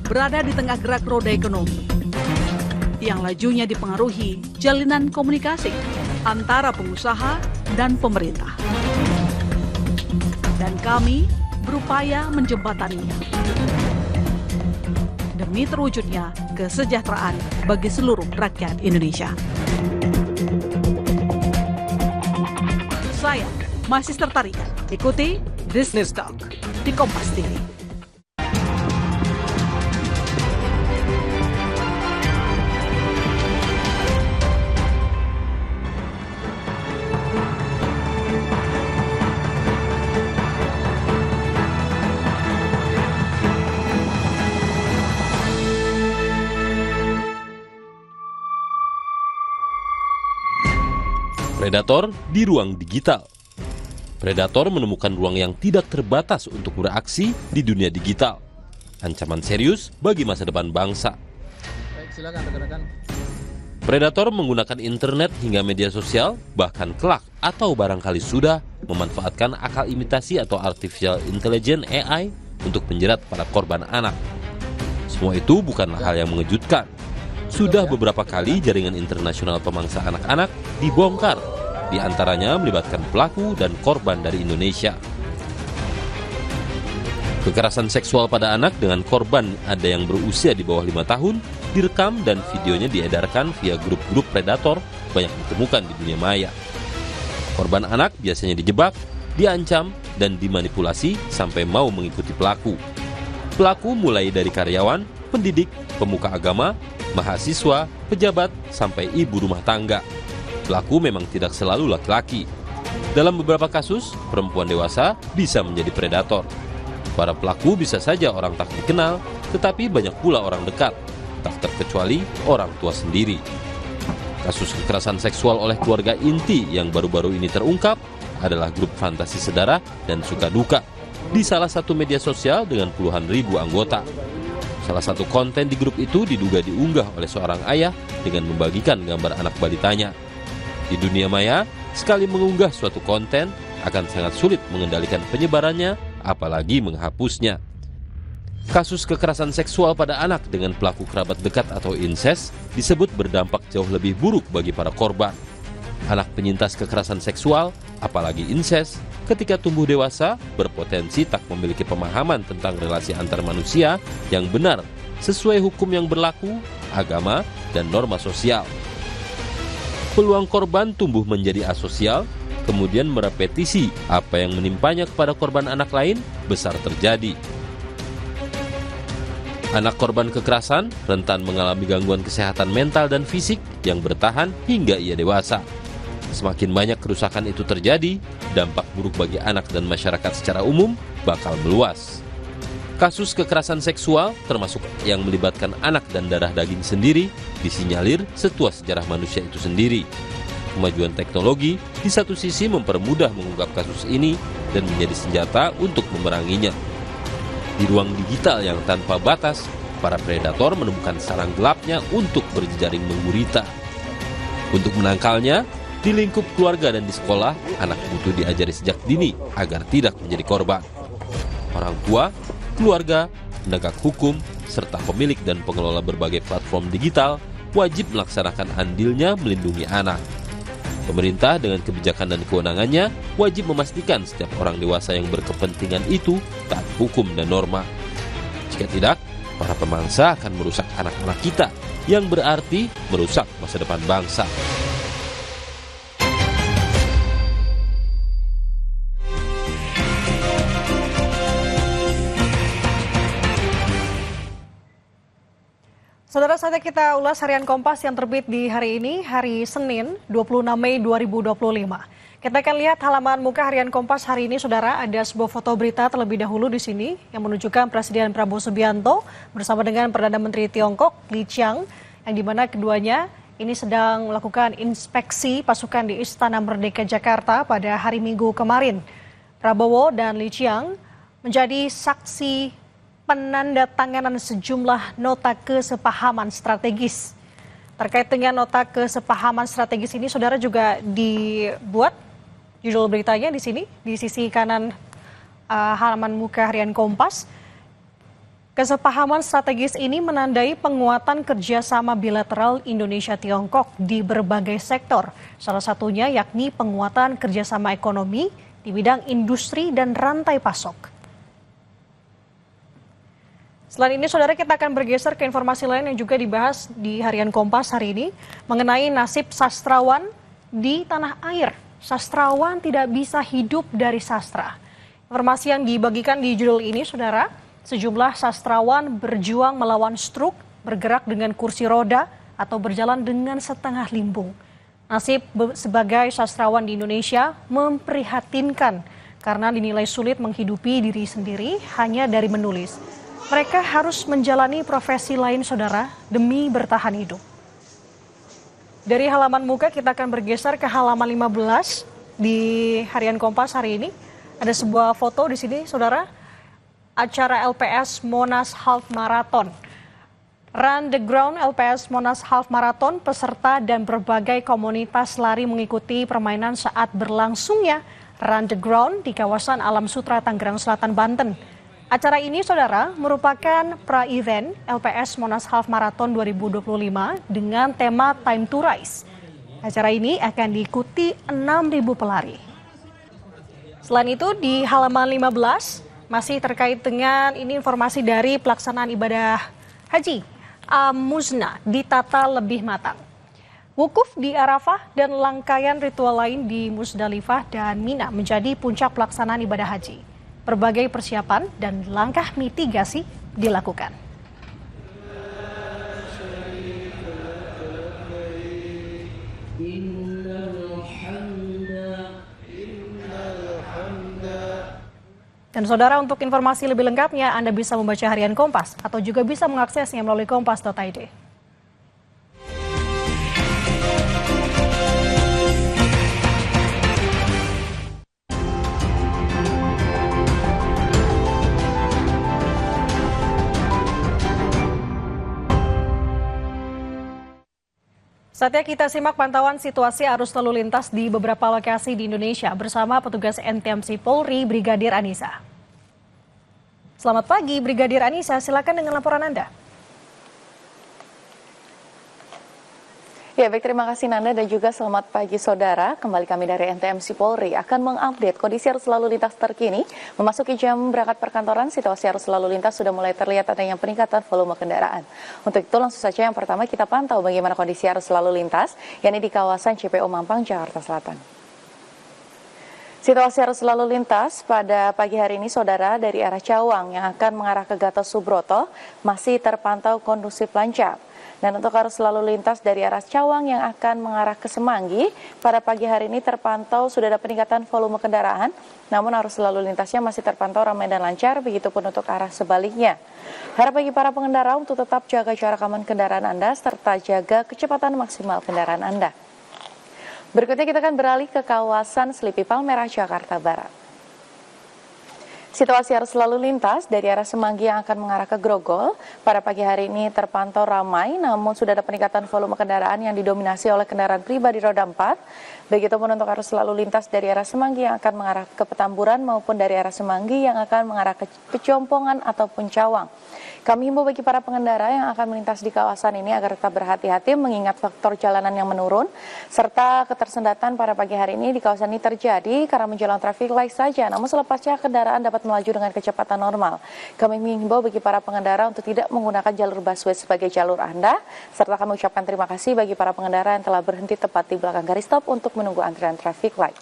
berada di tengah gerak roda ekonomi yang lajunya dipengaruhi jalinan komunikasi antara pengusaha dan pemerintah. Dan kami berupaya menjembataninya demi terwujudnya kesejahteraan bagi seluruh rakyat Indonesia. Saya masih tertarik ikuti Business Talk di Kompas TV. Predator di ruang digital. Predator menemukan ruang yang tidak terbatas untuk beraksi di dunia digital. Ancaman serius bagi masa depan bangsa. Baik, silakan rekan-rekan. Predator menggunakan internet hingga media sosial, bahkan kelak atau barangkali sudah memanfaatkan akal imitasi atau artificial intelligence AI untuk menjerat para korban anak. Semua itu bukanlah hal yang mengejutkan. Sudah beberapa kali jaringan internasional pemangsa anak-anak dibongkar, di antaranya melibatkan pelaku dan korban dari Indonesia. Kekerasan seksual pada anak dengan korban ada yang berusia di bawah 5 tahun direkam dan videonya diedarkan via grup-grup predator banyak ditemukan di dunia maya. Korban anak biasanya dijebak, diancam, dan dimanipulasi sampai mau mengikuti pelaku. Pelaku mulai dari karyawan, pendidik, pemuka agama, mahasiswa, pejabat, sampai ibu rumah tangga. Pelaku memang tidak selalu laki-laki. Dalam beberapa kasus, perempuan dewasa bisa menjadi predator. Para pelaku bisa saja orang tak dikenal, tetapi banyak pula orang dekat, tak terkecuali orang tua sendiri. Kasus kekerasan seksual oleh keluarga inti yang baru-baru ini terungkap adalah grup fantasi sedara dan suka duka di salah satu media sosial dengan puluhan ribu anggota. Salah satu konten di grup itu diduga diunggah oleh seorang ayah dengan membagikan gambar anak balitanya. Di dunia maya, sekali mengunggah suatu konten akan sangat sulit mengendalikan penyebarannya, apalagi menghapusnya. Kasus kekerasan seksual pada anak dengan pelaku kerabat dekat atau incest disebut berdampak jauh lebih buruk bagi para korban. Anak penyintas kekerasan seksual, apalagi incest, ketika tumbuh dewasa berpotensi tak memiliki pemahaman tentang relasi antar manusia yang benar sesuai hukum yang berlaku, agama, dan norma sosial. Peluang korban tumbuh menjadi asosial, kemudian merepetisi apa yang menimpanya kepada korban anak lain besar terjadi. Anak korban kekerasan rentan mengalami gangguan kesehatan mental dan fisik yang bertahan hingga ia dewasa. Semakin banyak kerusakan itu terjadi, dampak buruk bagi anak dan masyarakat secara umum bakal meluas. Kasus kekerasan seksual, termasuk yang melibatkan anak dan darah daging sendiri, disinyalir setua sejarah manusia itu sendiri. Kemajuan teknologi di satu sisi mempermudah mengungkap kasus ini dan menjadi senjata untuk memeranginya. Di ruang digital yang tanpa batas, para predator menemukan sarang gelapnya untuk berjejaring menggurita. Untuk menangkalnya, di lingkup keluarga dan di sekolah, anak butuh diajari sejak dini agar tidak menjadi korban. Orang tua, keluarga, penegak hukum, serta pemilik dan pengelola berbagai platform digital wajib melaksanakan andilnya melindungi anak. Pemerintah dengan kebijakan dan kewenangannya wajib memastikan setiap orang dewasa yang berkepentingan itu taat hukum dan norma. Jika tidak, para pemangsa akan merusak anak-anak kita, yang berarti merusak masa depan bangsa. Saudara, saatnya kita ulas harian Kompas yang terbit di hari ini, hari Senin 26 Mei 2025. Kita akan lihat halaman muka harian Kompas hari ini, saudara. Ada sebuah foto berita terlebih dahulu di sini yang menunjukkan Presiden Prabowo Subianto bersama dengan Perdana Menteri Tiongkok Li Qiang, yang dimana keduanya ini sedang melakukan inspeksi pasukan di Istana Merdeka Jakarta pada hari Minggu kemarin. Prabowo dan Li Qiang menjadi saksi penandatanganan sejumlah nota kesepahaman strategis. Terkait dengan nota kesepahaman strategis ini, saudara, juga dibuat judul beritanya di sini, di sisi kanan halaman muka harian Kompas. Kesepahaman strategis ini menandai penguatan kerjasama bilateral Indonesia-Tiongkok di berbagai sektor, salah satunya yakni penguatan kerjasama ekonomi di bidang industri dan rantai pasok. Selain ini, saudara, kita akan bergeser ke informasi lain yang juga dibahas di Harian Kompas hari ini mengenai nasib sastrawan di tanah air. Sastrawan tidak bisa hidup dari sastra. Informasi yang dibagikan di judul ini, saudara, sejumlah sastrawan berjuang melawan stroke, bergerak dengan kursi roda, atau berjalan dengan setengah limbung. Nasib sebagai sastrawan di Indonesia memprihatinkan karena dinilai sulit menghidupi diri sendiri hanya dari menulis. Mereka harus menjalani profesi lain, saudara, demi bertahan hidup. Dari halaman muka kita akan bergeser ke halaman 15 di Harian Kompas hari ini. Ada sebuah foto di sini, saudara. Acara LPS Monas Half Marathon. Run the Ground LPS Monas Half Marathon, peserta dan berbagai komunitas lari mengikuti permainan saat berlangsungnya Run the Ground di kawasan Alam Sutra, Tangerang Selatan, Banten. Acara ini, saudara, merupakan pra-event LPS Monas Half Marathon 2025 dengan tema Time to Rise. Acara ini akan diikuti 6.000 pelari. Selain itu, di halaman 15, masih terkait dengan ini informasi dari pelaksanaan ibadah haji. Musna ditata lebih matang. Wukuf di Arafah dan rangkaian ritual lain di Musdalifah dan Mina menjadi puncak pelaksanaan ibadah haji. Berbagai persiapan dan langkah mitigasi dilakukan. Dan saudara, untuk informasi lebih lengkapnya Anda bisa membaca Harian Kompas atau juga bisa mengaksesnya melalui kompas.id. Saatnya kita simak pantauan situasi arus lalu lintas di beberapa lokasi di Indonesia bersama petugas NTMC Polri, Brigadir Anissa. Selamat pagi, Brigadir Anissa, silakan dengan laporan Anda. Ya, baik, terima kasih Nanda dan juga selamat pagi saudara. Kembali kami dari NTMC Polri akan mengupdate kondisi arus lalu lintas terkini. Memasuki jam berangkat perkantoran, situasi arus lalu lintas sudah mulai terlihat adanya peningkatan volume kendaraan. Untuk itu langsung saja yang pertama kita pantau bagaimana kondisi arus lalu lintas, yakni di kawasan CPO Mampang, Jakarta Selatan. Situasi arus lalu lintas pada pagi hari ini, saudara, dari arah Cawang yang akan mengarah ke Gatot Subroto masih terpantau kondusif lancar. Dan untuk arus lalu lintas dari arah Cawang yang akan mengarah ke Semanggi, pada pagi hari ini terpantau sudah ada peningkatan volume kendaraan, namun arus lalu lintasnya masih terpantau ramai dan lancar, begitupun untuk arah sebaliknya. Harap bagi para pengendara untuk tetap jaga jarak aman kendaraan Anda, serta jaga kecepatan maksimal kendaraan Anda. Berikutnya kita akan beralih ke kawasan Selipi Palmerah, Jakarta Barat. Situasi arus lalu lintas dari arah Semanggi yang akan mengarah ke Grogol pada pagi hari ini terpantau ramai, namun sudah ada peningkatan volume kendaraan yang didominasi oleh kendaraan pribadi roda 4. Begitupun untuk arus lalu lintas dari arah Semanggi yang akan mengarah ke Petamburan maupun dari arah Semanggi yang akan mengarah ke Pecompongan ataupun Cawang. Kami himbau bagi para pengendara yang akan melintas di kawasan ini agar tetap berhati-hati mengingat faktor jalanan yang menurun, serta ketersendatan pada pagi hari ini di kawasan ini terjadi karena menjelang traffic light saja, namun selepasnya kendaraan dapat melaju dengan kecepatan normal. Kami menghimbau bagi para pengendara untuk tidak menggunakan jalur busway sebagai jalur Anda, serta kami ucapkan terima kasih bagi para pengendara yang telah berhenti tepat di belakang garis stop untuk menunggu antrian traffic light.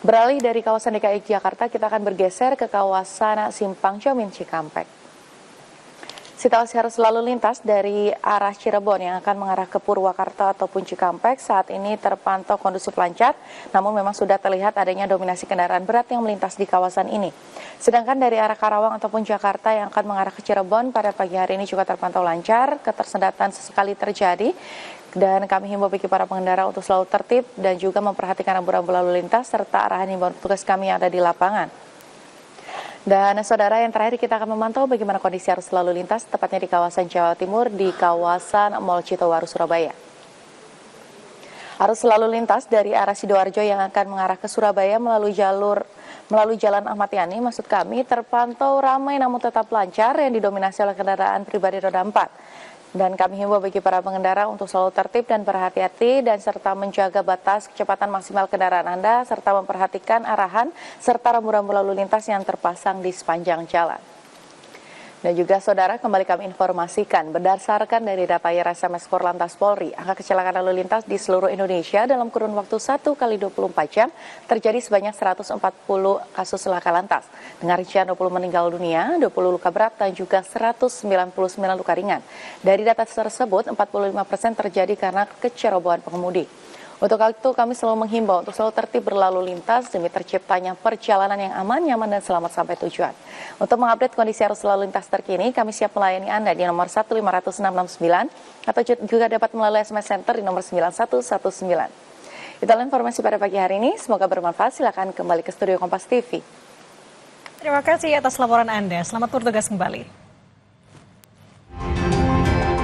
Beralih dari kawasan DKI Jakarta, kita akan bergeser ke kawasan Simpang Jomin Cikampek. Situasi arus lalu lintas dari arah Cirebon yang akan mengarah ke Purwakarta ataupun Cikampek saat ini terpantau kondusif lancar, namun memang sudah terlihat adanya dominasi kendaraan berat yang melintas di kawasan ini. Sedangkan dari arah Karawang ataupun Jakarta yang akan mengarah ke Cirebon pada pagi hari ini juga terpantau lancar, ketersendatan sesekali terjadi. Dan kami himbau bagi para pengendara untuk selalu tertib dan juga memperhatikan rambu-rambu lalu lintas serta arahan himbauan petugas kami yang ada di lapangan. Dan saudara, yang terakhir kita akan memantau bagaimana kondisi arus lalu lintas tepatnya di kawasan Jawa Timur di kawasan Mall Citowaru, Surabaya. Arus lalu lintas dari arah Sidoarjo yang akan mengarah ke Surabaya melalui Jalan Ahmad Yani, maksud kami, terpantau ramai namun tetap lancar yang didominasi oleh kendaraan pribadi roda 4. Dan kami himbau bagi para pengendara untuk selalu tertib dan berhati-hati dan serta menjaga batas kecepatan maksimal kendaraan Anda serta memperhatikan arahan serta rambu-rambu lalu lintas yang terpasang di sepanjang jalan. Dan juga saudara, kembali kami informasikan berdasarkan dari data SMS Korlantas Polri, angka kecelakaan lalu lintas di seluruh Indonesia dalam kurun waktu 1 kali 24 jam terjadi sebanyak 140 kasus laka lantas dengan rincian 20 meninggal dunia, 20 luka berat dan juga 199 luka ringan. Dari data tersebut 45% terjadi karena kecerobohan pengemudi. Untuk itu kami selalu menghimbau untuk selalu tertib berlalu lintas demi terciptanya perjalanan yang aman, nyaman, dan selamat sampai tujuan. Untuk mengupdate kondisi arus lalu lintas terkini, kami siap melayani Anda di nomor 15169 atau juga dapat melalui SMS Center di nomor 9119. Itulah informasi pada pagi hari ini, semoga bermanfaat. Silakan kembali ke studio Kompas TV. Terima kasih atas laporan Anda. Selamat bertugas kembali.